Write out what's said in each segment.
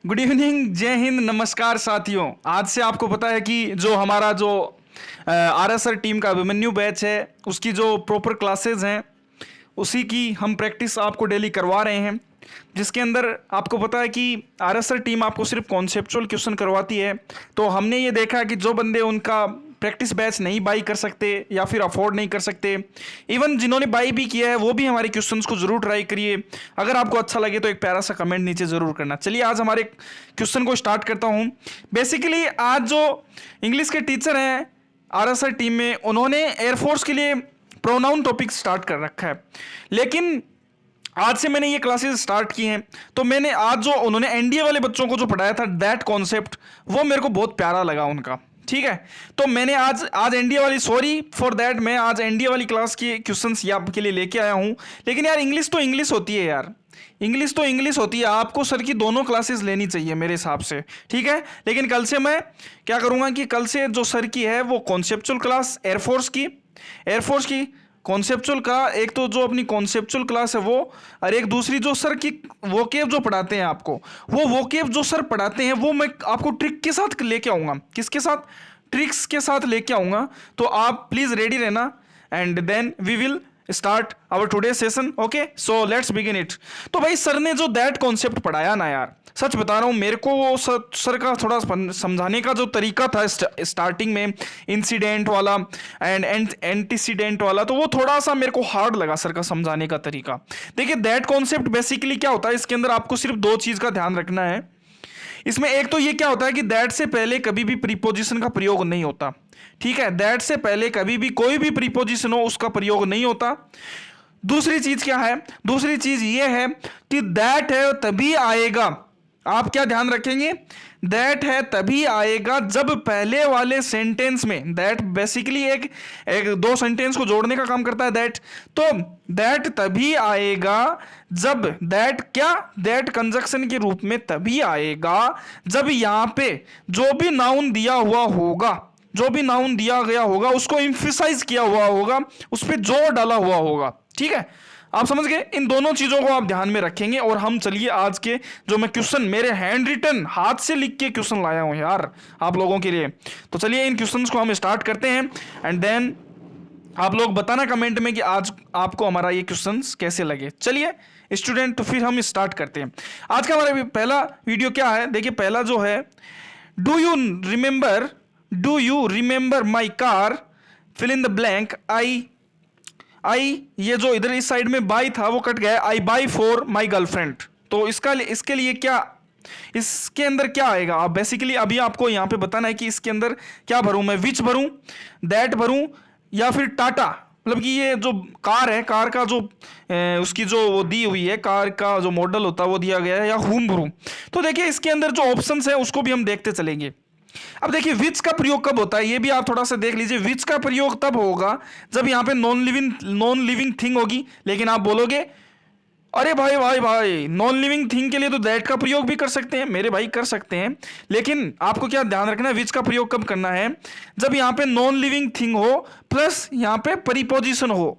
Good evening, जय हिंद, नमस्कार साथियों। आज से आपको पता है कि जो हमारा जो आरएसआर टीम का अभिमन्यु बैच है उसकी जो प्रॉपर क्लासेस हैं उसी की हम प्रैक्टिस आपको डेली करवा रहे हैं, जिसके अंदर आपको पता है कि आरएसआर टीम आपको सिर्फ कॉन्सेप्चुअल क्वेश्चन करवाती है। तो हमने ये देखा कि जो बंदे उनका प्रैक्टिस बैच नहीं बाई कर सकते या फिर अफोर्ड नहीं कर सकते, इवन जिन्होंने बाई भी किया है वो भी हमारे क्वेश्चंस को जरूर ट्राई करिए। अगर आपको अच्छा लगे तो एक प्यारा सा कमेंट नीचे जरूर करना। चलिए आज हमारे क्वेश्चन को स्टार्ट करता हूँ। बेसिकली आज जो इंग्लिश के टीचर हैं आरएसआर टीम में, उन्होंने एयरफोर्स के लिए प्रोनाउन टॉपिक स्टार्ट कर रखा है, लेकिन आज से मैंने ये क्लासेस स्टार्ट की हैं। तो मैंने आज जो उन्होंने एनडीए वाले बच्चों को जो पढ़ाया था दैट कॉन्सेप्ट, वो मेरे को बहुत प्यारा लगा उनका। ठीक है, तो मैंने आज एनडीए वाली, सॉरी फॉर दैट, मैं आज एनडीए वाली क्लास के क्वेश्चंस ये आपके लिए लेके आया हूँ। लेकिन यार इंग्लिश तो इंग्लिश होती है यार, इंग्लिश तो इंग्लिश होती है। आपको सर की दोनों क्लासेस लेनी चाहिए मेरे हिसाब से, ठीक है। लेकिन कल से मैं क्या करूँगा कि कल से जो सर की है वो कॉन्सेप्चुअल क्लास एयरफोर्स की कॉन्सेप्चुअल का, एक तो जो अपनी कॉन्सेप्चुअल क्लास है वो, और एक दूसरी जो सर की वोकेब जो पढ़ाते हैं आपको, वो वोकेब जो सर पढ़ाते हैं वो मैं आपको ट्रिक के साथ लेके आऊँगा। किसके साथ? ट्रिक्स के साथ लेके आऊँगा। तो आप प्लीज़ रेडी रहना and then we will start our today session. Okay, so let's begin it. तो भाई सर ने जो दैट कॉन्सेप्ट पढ़ाया ना यार, सच बता रहा हूँ, मेरे को वो सर का थोड़ा समझाने का जो तरीका था स्टार्टिंग में, इंसिडेंट वाला एंड एंटीसीडेंट वाला, तो वो थोड़ा सा मेरे को हार्ड लगा सर का समझाने का तरीका। देखिए दैट कॉन्सेप्ट बेसिकली क्या होता है, इसके अंदर आपको सिर्फ दो चीज़ का ध्यान रखना है। इसमें एक तो ये क्या होता है कि दैट से पहले कभी भी प्रीपोजिशन का प्रयोग नहीं होता। ठीक है, दैट से पहले कभी भी कोई भी प्रीपोजिशन हो उसका प्रयोग नहीं होता। दूसरी चीज क्या है? दूसरी चीज ये है कि दैट है तभी आएगा, आप क्या ध्यान रखेंगे, दैट है तभी आएगा जब पहले वाले सेंटेंस में, दैट बेसिकली एक दो सेंटेंस को जोड़ने का काम करता है दैट, तो दैट तभी आएगा जब, दैट क्या, दैट कंजक्शन के रूप में तभी आएगा जब यहां पे जो भी नाउन दिया हुआ होगा, जो भी नाउन दिया गया होगा उसको एम्फसाइज किया हुआ होगा, उस पर जोर डाला हुआ होगा। ठीक है, आप समझ गए। इन दोनों चीजों को आप ध्यान में रखेंगे। और हम चलिए आज के जो मैं क्वेश्चन, मेरे हैंड रिटन, हाथ से लिख के क्वेश्चन लाया हूं यार आप लोगों के लिए, तो चलिए इन क्वेश्चंस को हम स्टार्ट करते हैं एंड देन आप लोग बताना कमेंट में कि आज आपको हमारा ये क्वेश्चंस कैसे लगे। चलिए स्टूडेंट, तो फिर हम स्टार्ट करते हैं। आज का हमारा पहला वीडियो क्या है, देखिए पहला जो है, do you remember my car, fill in the blank, I ये जो इधर इस साइड में बाई था वो कट गया, आई बाई फॉर माई गर्लफ्रेंड। तो इसके लिए क्या, इसके अंदर क्या आएगा, आप बेसिकली अभी आपको यहां पे बताना है कि इसके अंदर क्या भरूं मैं, विच भरूं, दैट भरूं या फिर टाटा। मतलब कि ये जो कार है, कार का जो उसकी जो वो दी हुई है, कार का जो मॉडल होता है वो दिया गया है, या हुम भरूं। तो देखिए इसके अंदर जो ऑप्शंस है उसको भी हम देखते चलेंगे। अब देखिए विच का प्रयोग कब होता है ये भी आप थोड़ा सा देख लीजिए। विच का प्रयोग तब होगा जब यहां पे नॉन लिविंग थिंग होगी। लेकिन आप बोलोगे अरे भाई नॉन लिविंग थिंग के लिए तो दैट का प्रयोग भी कर सकते हैं। मेरे भाई कर सकते हैं, लेकिन आपको क्या ध्यान रखना है, विच का प्रयोग कब करना है, जब यहां पे नॉन लिविंग थिंग हो प्लस यहां पे प्रीपोजिशन हो,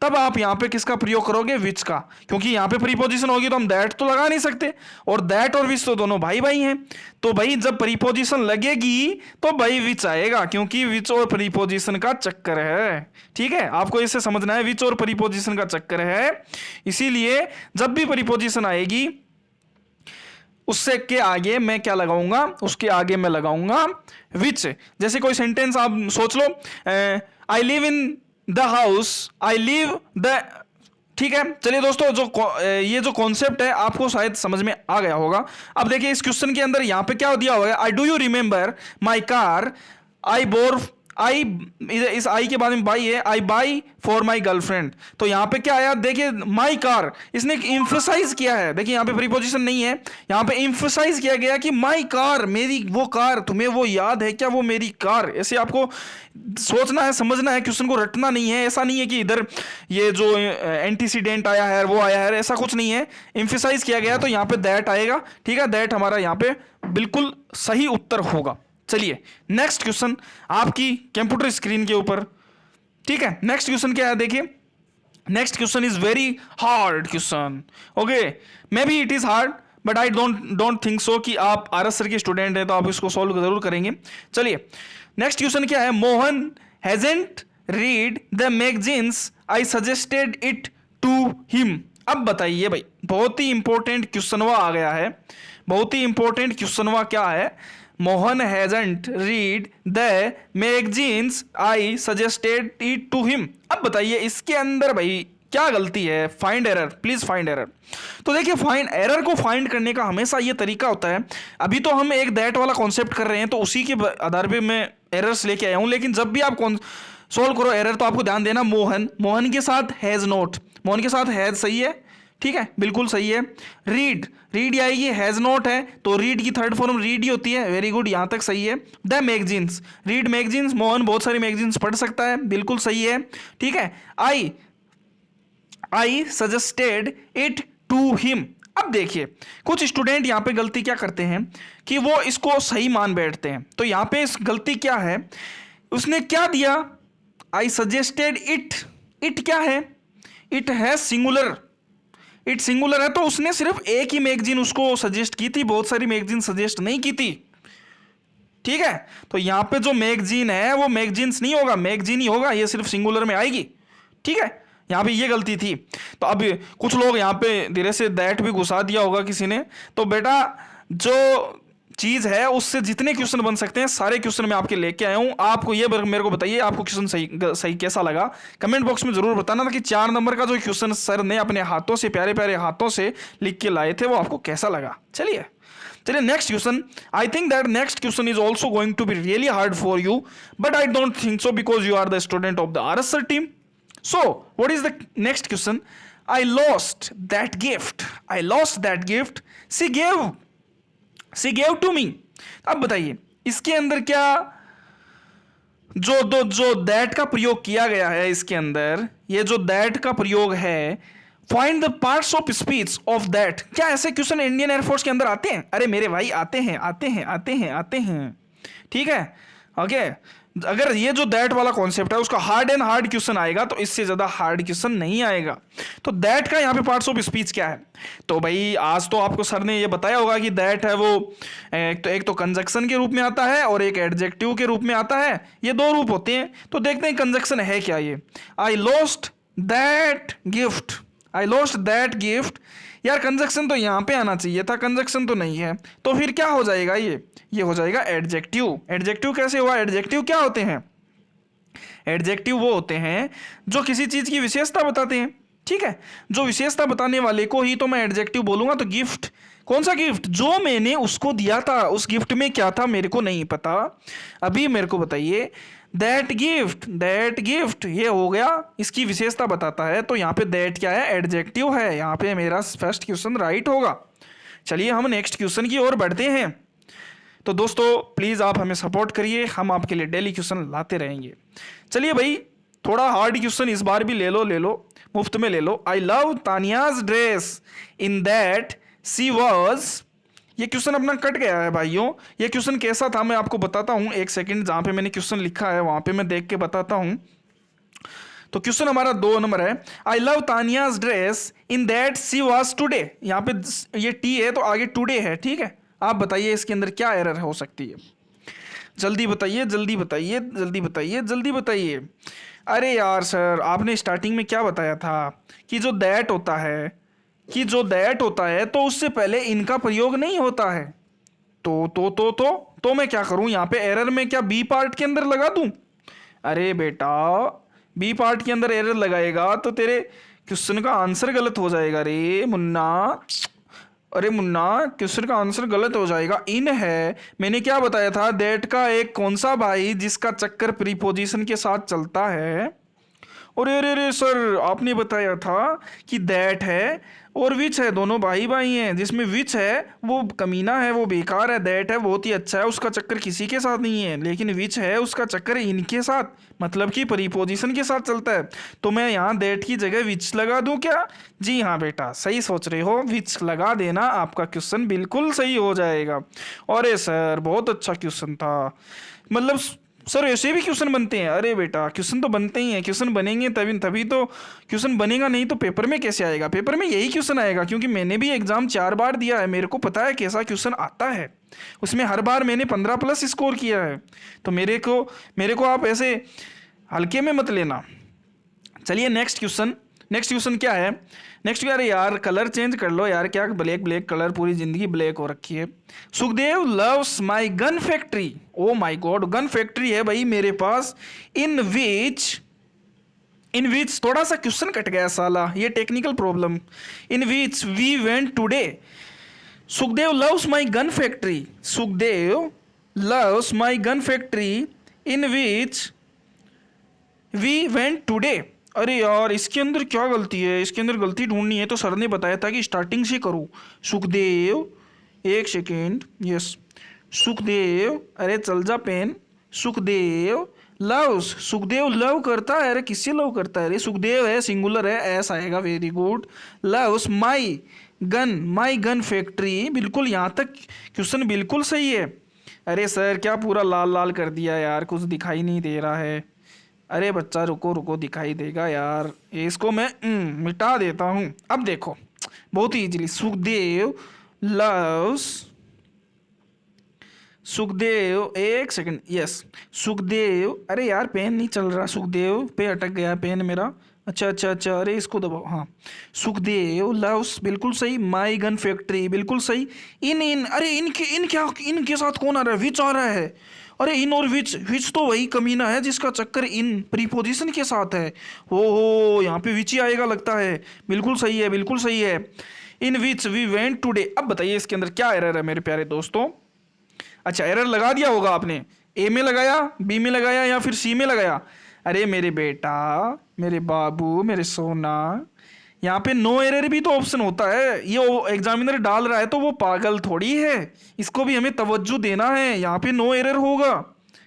तब आप यहां पे किसका प्रयोग करोगे, विच का। क्योंकि यहां पे प्रीपोजिशन होगी तो हम दैट तो लगा नहीं सकते, और दैट और विच तो दोनों भाई भाई हैं। तो भाई जब प्रीपोजिशन लगेगी तो भाई विच आएगा, क्योंकि विच और प्रीपोजिशन का चक्कर है। ठीक है, आपको इसे समझना है, विच और प्रीपोजिशन का चक्कर है। इसीलिए जब भी प्रीपोजिशन आएगी उससे के आगे मैं क्या लगाऊंगा, उसके आगे मैं लगाऊंगा विच। जैसे कोई सेंटेंस आप सोच लो, I live in the house, I live the, ठीक है। चलिए दोस्तों, ये जो कॉन्सेप्ट है आपको शायद समझ में आ गया होगा। अब देखिए इस क्वेश्चन के अंदर यहां पे क्या दिया हुआ है, I do you remember my car, I bore, I, इस आई के बाद में बाई है, I buy for my girlfriend. तो यहां पे क्या आया, देखिए माई कार, इसने एम्फसाइज किया है। देखिए यहां पे प्रीपोजिशन नहीं है, यहां पे एम्फसाइज किया गया कि माई कार, मेरी वो कार, तुम्हें वो याद है क्या, वो मेरी कार। ऐसे आपको सोचना है, समझना है, क्वेश्चन को रटना नहीं है। ऐसा नहीं है कि इधर ये जो एंटीसीडेंट आया है वो आया है, ऐसा कुछ नहीं है। एम्फसाइज किया गया तो यहां पे दैट आएगा। ठीक है, दैट हमारा यहां पे बिल्कुल सही उत्तर होगा। चलिए नेक्स्ट क्वेश्चन आपकी कंप्यूटर स्क्रीन के ऊपर। ठीक है, नेक्स्ट क्वेश्चन क्या है, देखिए next question is very hard question. Okay, may be it is hard but I don't think सो कि आप आर एस सर के स्टूडेंट हैं तो आप इसको सॉल्व जरूर करेंगे। चलिए नेक्स्ट क्वेश्चन क्या है, Mohan hasn't read the magazines I suggested it to him. अब बताइए भाई, बहुत ही इंपॉर्टेंट क्वेश्चनवा आ गया है, बहुत ही इंपॉर्टेंट क्वेश्चनवा क्या है, Mohan hasn't read the magazines I suggested it to him. अब बताइए इसके अंदर भाई क्या गलती है, find error, please find error. तो देखिए फाइंड एरर को फाइंड करने का हमेशा ये तरीका होता है, अभी तो हम एक दैट वाला कॉन्सेप्ट कर रहे हैं तो उसी के आधार पे मैं एरर्स लेके आया हूं, लेकिन जब भी आप सॉल्व करो एरर तो आपको ध्यान देना मोहन के साथ हैज नॉट, मोहन के साथ हैज सही है, ठीक है बिल्कुल सही है। रीड आएगी, हैज नॉट है तो रीड की थर्ड फॉर्म रीड ही होती है, वेरी गुड यहां तक सही है। The magazines, read magazines, Mohan बहुत सारी मैगजीन्स पढ़ सकता है, बिल्कुल सही है, ठीक है। I suggested it to him. अब देखिए कुछ स्टूडेंट यहां पे गलती क्या करते हैं कि वो इसको सही मान बैठते हैं, तो यहां पे इस गलती क्या है, उसने क्या दिया, आई सजेस्टेड इट क्या है, इट है सिंगुलर, इट सिंगुलर है तो उसने सिर्फ एक ही मैगजीन उसको सजेस्ट की थी, बहुत सारी मैगजीन सजेस्ट नहीं की थी, ठीक है। तो यहां पे जो मैगजीन है वो मैगजीन्स नहीं होगा, मैगजीन ही होगा, ये सिर्फ सिंगुलर में आएगी, ठीक है। यहां पे ये गलती थी। तो अब कुछ लोग यहां पे धीरे से दैट भी घुसा दिया होगा किसी ने, तो बेटा जो चीज है उससे जितने क्वेश्चन बन सकते हैं सारे क्वेश्चन मैं आपके लेके आया हूं। आपको ये मेरे को बताइए आपको क्वेश्चन सही कैसा लगा, कमेंट बॉक्स में जरूर बताना कि 4 नंबर का जो क्वेश्चन सर ने अपने हाथों से प्यारे प्यारे हाथों से लिख के लाए थे वो आपको कैसा लगा। चलिए next question, I think that next question is also going to be really hard for you, but I don't think so because you are the student of the RSR team. So, what is the next question? I lost that gift. I lost that gift. She gave to me. अब बताइए इसके अंदर क्या जो that का प्रयोग किया गया है, इसके अंदर ये जो that का प्रयोग है, find the parts of speech of that. क्या ऐसे क्वेश्चन इंडियन एयरफोर्स के अंदर आते हैं? अरे मेरे भाई आते हैं, ठीक है, ओके। अगर ये जो दैट वाला कॉन्सेप्ट है उसका हार्ड क्वेश्चन आएगा तो इससे ज्यादा हार्ड क्वेश्चन नहीं आएगा। तो दैट का यहाँ पे पार्ट्स ऑफ स्पीच क्या है, तो भाई आज तो आपको सर ने ये बताया होगा कि दैट है वो एक तो कंजक्शन के रूप में आता है और एक एडजेक्टिव के रूप में आता है, ये 2 रूप होते हैं। तो देखते हैं कंजक्शन है क्या ये, आई लॉस्ट दैट गिफ्ट। यार कंजक्शन तो यहाँ पे आना चाहिए था, कंजक्शन तो नहीं है, तो फिर क्या हो जाएगा, ये हो जाएगा एडजेक्टिव। एडजेक्टिव कैसे हुआ, एडजेक्टिव क्या होते हैं, एडजेक्टिव वो होते हैं जो किसी चीज की विशेषता बताते हैं, ठीक है। जो विशेषता बताने वाले को ही तो मैं एडजेक्टिव बोलूंगा। तो गिफ्ट, कौन सा गिफ्ट, जो मैंने उसको दिया था, उस गिफ्ट में क्या था मेरे को नहीं पता, अभी मेरे को बताइए। दैट गिफ्ट ये हो गया, इसकी विशेषता बताता है, तो यहाँ पे दैट क्या है, एडजेक्टिव है। यहाँ पे मेरा फर्स्ट क्वेश्चन राइट होगा। चलिए हम नेक्स्ट क्वेश्चन की ओर बढ़ते हैं। तो दोस्तों प्लीज आप हमें सपोर्ट करिए, हम आपके लिए डेली क्वेश्चन लाते रहेंगे। चलिए भाई थोड़ा हार्ड क्वेश्चन इस बार भी ले लो, मुफ्त में ले लो। I love Tania's dress in that she was, ये क्वेश्चन अपना कट गया है भाइयों। ये क्वेश्चन कैसा था मैं आपको बताता हूं, एक सेकंड, जहां पे मैंने क्वेश्चन लिखा है वहां पे मैं देख के बताता हूं। तो क्वेश्चन हमारा 2 नंबर है, I love Tania's dress in that she was today. यहाँ पे ये टी है तो आगे टुडे है, ठीक है। आप बताइए इसके अंदर क्या एरर हो सकती है, जल्दी बताइए। अरे यार सर आपने स्टार्टिंग में क्या बताया था कि जो दैट होता है तो उससे पहले इनका प्रयोग नहीं होता है। तो मैं क्या करूं, यहाँ पे एरर में क्या बी पार्ट के अंदर लगा दूं? अरे बेटा बी पार्ट के अंदर एरर लगाएगा तो तेरे क्वेश्चन का आंसर गलत हो जाएगा रे मुन्ना। क्वेश्चन का आंसर गलत हो जाएगा। इन है, मैंने क्या बताया था, दैट का एक कौन सा भाई जिसका चक्कर प्रीपोजिशन के साथ चलता है। और अरे सर आपने बताया था कि दैट है और विच है, दोनों भाई हैं, जिसमें विच है वो कमीना है, वो बेकार है। दैट है बहुत ही अच्छा है, उसका चक्कर किसी के साथ नहीं है, लेकिन विच है उसका चक्कर इनके साथ, मतलब कि प्रीपोजिशन के साथ चलता है। तो मैं यहाँ दैट की जगह विच लगा दूं क्या? जी हाँ बेटा सही सोच रहे हो, विच लगा देना, आपका क्वेश्चन बिल्कुल सही हो जाएगा। अरे सर बहुत अच्छा क्वेश्चन था, मतलब सर ऐसे भी क्वेश्चन बनते हैं? अरे बेटा क्वेश्चन तो बनते ही हैं, क्वेश्चन बनेंगे तभी तभी तो क्वेश्चन बनेगा, नहीं तो पेपर में कैसे आएगा? पेपर में यही क्वेश्चन आएगा, क्योंकि मैंने भी एग्जाम 4 बार दिया है, मेरे को पता है कैसा क्वेश्चन आता है। उसमें हर बार मैंने 15+ स्कोर किया है, तो मेरे को आप ऐसे हल्के में मत लेना। चलिए नेक्स्ट क्वेश्चन क्या है? नेक्स्ट यार कलर चेंज कर लो यार, क्या ब्लैक ब्लैक कलर, पूरी जिंदगी ब्लैक हो रखी है। Sukhdev loves my gun factory. Oh my God, gun factory है भाई मेरे पास। इन विच थोड़ा सा क्वेश्चन कट गया साला, ये technical problem. In which we went today. Sukhdev loves my gun factory. Sukhdev loves my gun factory in which we went today. अरे यार इसके अंदर क्या गलती है? इसके अंदर गलती ढूंढनी है तो सर ने बताया था कि स्टार्टिंग से करो। सुखदेव, एक सेकेंड, यस सुखदेव, अरे चल जा pen. Sukhdev loves, Sukhdev love करता है। अरे किससे लव करता है? अरे सुखदेव है, सिंगुलर है, ऐसा आएगा, वेरी गुड। लव्स माई गन फैक्ट्री, बिल्कुल यहाँ तक क्वेश्चन बिल्कुल सही है। अरे सर क्या पूरा लाल लाल कर दिया यार, कुछ दिखाई नहीं दे रहा है। अरे बच्चा रुको दिखाई देगा यार, इसको मैं मिटा देता हूँ। अब देखो बहुत ही इजीली, सुखदेव लव्स, सुखदेव, एक सेकंड, यस सुखदेव, अरे यार पेन नहीं चल रहा, सुखदेव पे अटक गया पेन मेरा। अच्छा, अरे इसको दबाओ, हाँ। सुखदेव लव्स, बिल्कुल सही। माई गन फैक्ट्री, बिल्कुल सही। अरे इनके साथ कौन आ रहा है? विच आ रहा है। अरे इन और विच तो वही कमीना है जिसका चक्कर इन प्रीपोजिशन के साथ है। हो यहाँ पे विच ही आएगा लगता है। बिल्कुल सही है, बिल्कुल सही है। इन विच वी वेंट टुडे। अब बताइए इसके अंदर क्या एरर है मेरे प्यारे दोस्तों? अच्छा एरर लगा दिया होगा आपने, ए में लगाया, बी में लगाया या फिर सी में लगाया। अरे मेरे बेटा, मेरे बाबू, मेरे सोना, यहाँ पे नो एरर भी तो ऑप्शन होता है। ये एग्जामिनर डाल रहा है तो वो पागल थोड़ी है, इसको भी हमें तवज्जो देना है। यहाँ पे नो एरर होगा,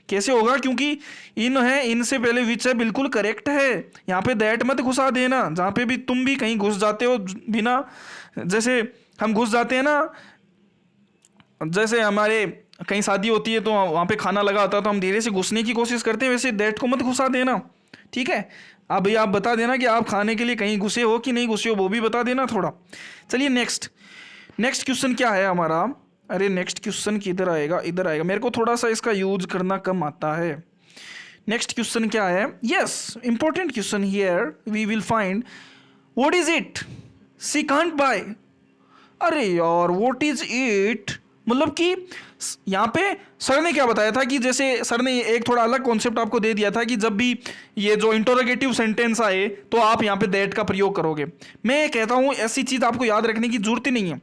कैसे होगा? क्योंकि इन है, इन से पहले विच है, बिल्कुल करेक्ट है। यहाँ पे दैट मत घुसा देना, जहाँ पे भी तुम भी कहीं घुस जाते हो बिना, जैसे हम घुस जाते हैं ना, जैसे हमारे कहीं शादी होती है तो वहाँ पे खाना लगा होता है तो हम धीरे से घुसने की कोशिश करते हैं, वैसे दैट को मत घुसा देना, ठीक है? अब भैया आप बता देना कि आप खाने के लिए कहीं घुसे हो कि नहीं घुसे हो, वो भी बता देना थोड़ा। चलिए नेक्स्ट क्वेश्चन क्या है हमारा? अरे नेक्स्ट क्वेश्चन किधर आएगा? इधर आएगा, मेरे को थोड़ा सा इसका यूज करना कम आता है। नेक्स्ट क्वेश्चन क्या है? Yes important question here we will find what is it see can't buy. अरे यार व्हाट इज इट, मतलब कि यहाँ पे सर ने क्या बताया था कि जैसे सर ने एक थोड़ा अलग कॉन्सेप्ट आपको दे दिया था कि जब भी ये जो इंटरोगेटिव सेंटेंस आए तो आप यहाँ पे दैट का प्रयोग करोगे। मैं कहता हूँ ऐसी चीज आपको याद रखने की जरूरत ही नहीं है।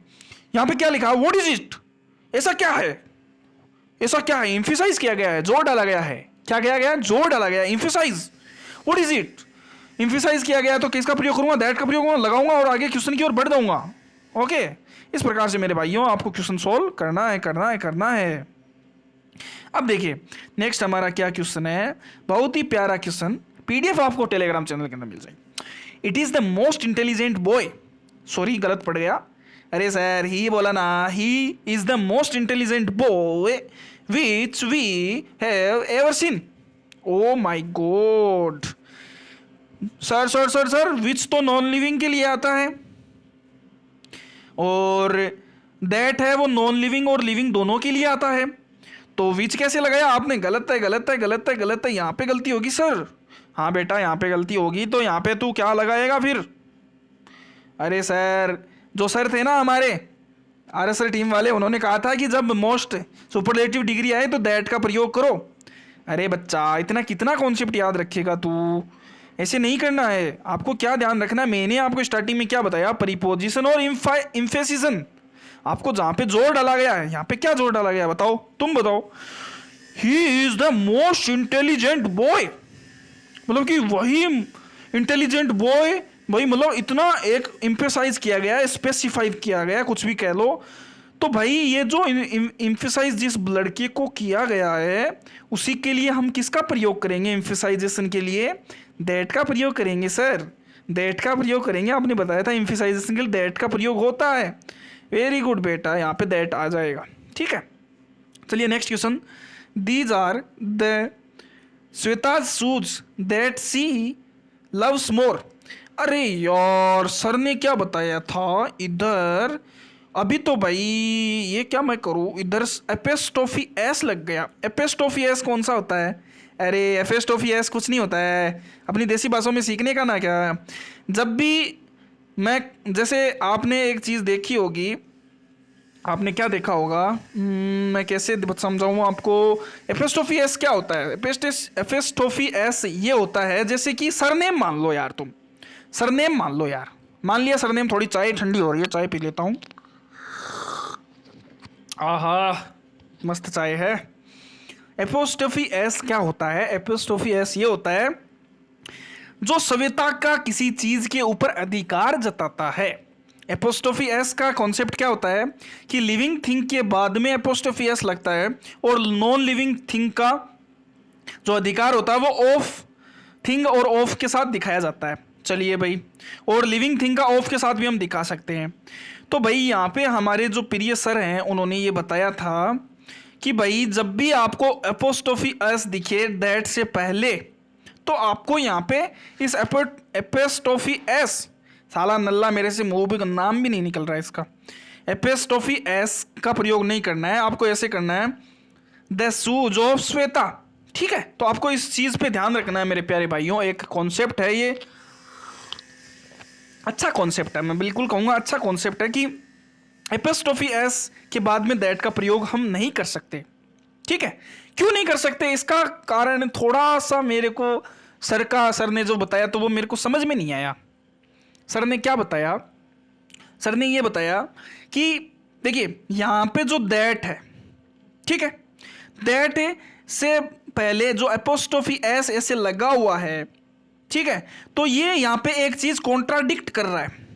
यहाँ पे क्या लिखा है? व्हाट इज इट, ऐसा क्या है? ऐसा क्या है? एम्फेसाइज किया गया है, जोर डाला गया है। क्या किया गया? जोर डाला गया, emphasize. What is it emphasize किया गया, तो किसका प्रयोग करूंगा? दैट का प्रयोग लगाऊंगा और आगे क्वेश्चन की ओर बढ़ जाऊंगा। ओके, इस प्रकार से मेरे भाइयों आपको क्वेश्चन सॉल्व करना है। अब देखिए नेक्स्ट हमारा क्या क्वेश्चन है, बहुत ही प्यारा क्वेश्चन, पीडीएफ आपको टेलीग्राम चैनल के अंदर मिल जाएगी। It is the most intelligent boy, sorry गलत पड़ गया, अरे सर ही बोला ना, he is the most intelligent boy which we have ever seen. Oh my god sir which तो नॉन लिविंग के लिए आता है और दैट है वो नॉन लिविंग और लिविंग दोनों के लिए आता है, तो विच कैसे लगाया आपने? गलत है, यहाँ पे गलती होगी सर। हाँ बेटा यहाँ पे गलती होगी, तो यहाँ पे तू क्या लगाएगा फिर? अरे सर जो सर थे ना हमारे आरएसआर टीम वाले, उन्होंने कहा था कि जब मोस्ट सुपरलेटिव डिग्री आए तो दैट का प्रयोग करो। अरे बच्चा इतना कितना कॉन्सेप्ट याद रखेगा तू, ऐसे नहीं करना है। आपको क्या ध्यान रखना है, मैंने आपको स्टार्टिंग में क्या बताया? प्रीपोजिशन और इम्फेसिशन। आपको जहां पे जोर डाला गया है, यहाँ पे क्या जोर डाला गया है बताओ, तुम बताओ। ही is the most intelligent boy, मतलब कि वही इंटेलिजेंट बॉय, वही मतलब इतना एक इम्फेसाइज किया गया है, स्पेसिफाइड किया गया, कुछ भी कह लो। तो भाई ये जो इम्फेसाइज जिस लड़के को किया गया है उसी के लिए हम किसका प्रयोग करेंगे? इम्फेसाइजेशन के लिए दैट का प्रयोग करेंगे सर, दैट का प्रयोग करेंगे। आपने बताया था इम्फेसाइजेशन के लिए दैट का प्रयोग होता है। वेरी गुड बेटा, यहाँ पे दैट आ जाएगा, ठीक है। चलिए next question, these are the Shweta shoes that she loves more. अरे यार सर ने क्या बताया था इधर, अभी तो भाई ये क्या मैं करूँ, इधर एपेस्टोफी एस लग गया। एपेस्टोफी एस कौन सा होता है? अरे एपेस्टोफी एस कुछ नहीं होता है, अपनी देसी भाषाओं में सीखने का ना क्या। जब भी मैं, जैसे आपने एक चीज़ देखी होगी, आपने क्या देखा होगा, मैं कैसे समझाऊँ आपको। एपेस्टोफी एस क्या होता है? एपेस्टोफी एस ये होता है जैसे कि सरनेम मान लो यार, तुम सरनेम मान लो यार, मान लिया सरनेम। थोड़ी चाय ठंडी हो रही है, चाय पी लेता हूँ। आहा मस्त चाय है। एपोस्ट्रोफी एस क्या होता है? एपोस्ट्रोफी एस ये होता है जो सभ्यता का किसी चीज के ऊपर अधिकार जताता है। एपोस्ट्रोफी एस का कॉन्सेप्ट क्या होता है कि लिविंग थिंग के बाद में एपोस्ट्रोफी एस लगता है, और नॉन लिविंग थिंग का जो अधिकार होता है वो ऑफ थिंग और ऑफ के साथ दिखाया जाता है। चलिए भाई, और लिविंग थिंग का ऑफ के साथ भी हम दिखा सकते हैं। तो भाई यहाँ पे हमारे जो प्रिय सर हैं उन्होंने ये बताया था कि भाई जब भी आपको एपोस्ट्रोफी एस दिखे दैट से पहले, तो आपको यहाँ पे इस एपोस्ट्रोफी एस, साला नल्ला मेरे से मुंह भी नाम भी नहीं निकल रहा है इसका, एपोस्ट्रोफी एस का प्रयोग नहीं करना है। आपको ऐसे करना है द शूज ऑफ श्वेता। ठीक है, तो आपको इस चीज पे ध्यान रखना है मेरे प्यारे भाइयों। एक कॉन्सेप्ट है ये, अच्छा कॉन्सेप्ट है, मैं बिल्कुल कहूँगा अच्छा कॉन्सेप्ट है कि एपोस्ट्रोफी एस के बाद में दैट का प्रयोग हम नहीं कर सकते। ठीक है, क्यों नहीं कर सकते? इसका कारण थोड़ा सा मेरे को सर ने जो बताया तो वो मेरे को समझ में नहीं आया। सर ने क्या बताया? सर ने ये बताया कि देखिए यहाँ पे जो दैट है, ठीक है, दैट से पहले जो एपोस्ट्रोफी एस ऐसे लगा हुआ है, ठीक है, तो ये यहाँ पे एक चीज कॉन्ट्राडिक्ट कर रहा है।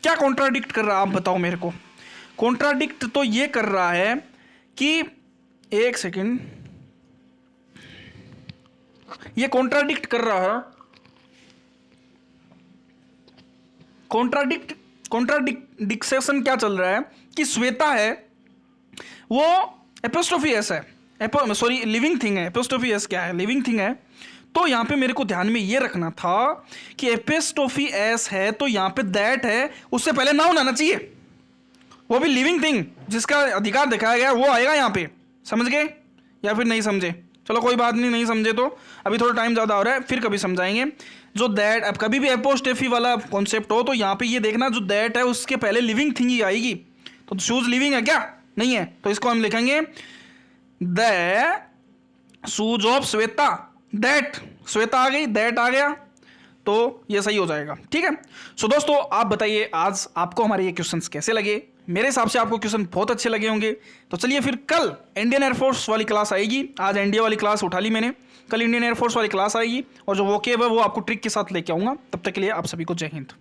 क्या कॉन्ट्राडिक्ट कर रहा है आप बताओ मेरे को? कॉन्ट्राडिक्ट तो ये कर रहा है कि, एक सेकंड, ये कॉन्ट्राडिक्ट कर रहा है, कॉन्ट्राडिक्शन क्या चल रहा है कि श्वेता है वो एपोस्ट्रोफी एस है, सॉरी लिविंग थिंग है। एपोस्ट्रोफी एस क्या है? लिविंग थिंग है। तो यहाँ पे मेरे को ध्यान में ये रखना था कि एपोस्ट्रोफी एस है तो यहाँ पे दैट है, उससे पहले नाउन आना चाहिए, वो भी लिविंग थिंग जिसका अधिकार दिखाया गया वो आएगा यहाँ पे। समझ गए या फिर नहीं समझे? चलो कोई बात नहीं, नहीं समझे तो अभी थोड़ा टाइम ज़्यादा हो रहा है, फिर कभी समझाएंगे। जो दैट, अब कभी भी एपोस्ट्रोफी वाला कॉन्सेप्ट हो तो यहाँ पे ये देखना जो दैट है उसके पहले लिविंग थिंग ही आएगी। तो शूज लिविंग है क्या? नहीं है, तो इसको हम लिखेंगे the shoes of Shweta. That, Shweta आ गई, दैट आ गया, तो ये सही हो जाएगा। ठीक है, सो दोस्तों आप बताइए आज आपको हमारे ये क्वेश्चंस कैसे लगे? मेरे हिसाब से आपको क्वेश्चन बहुत अच्छे लगे होंगे। तो चलिए फिर कल इंडियन एयरफोर्स वाली क्लास आएगी। आज एनडीए वाली क्लास उठा ली मैंने, कल इंडियन एयरफोर्स वाली क्लास आएगी और जो वोकेब है वो आपको ट्रिक के साथ लेके आऊँगा। तब तक के लिए आप सभी को जय हिंद।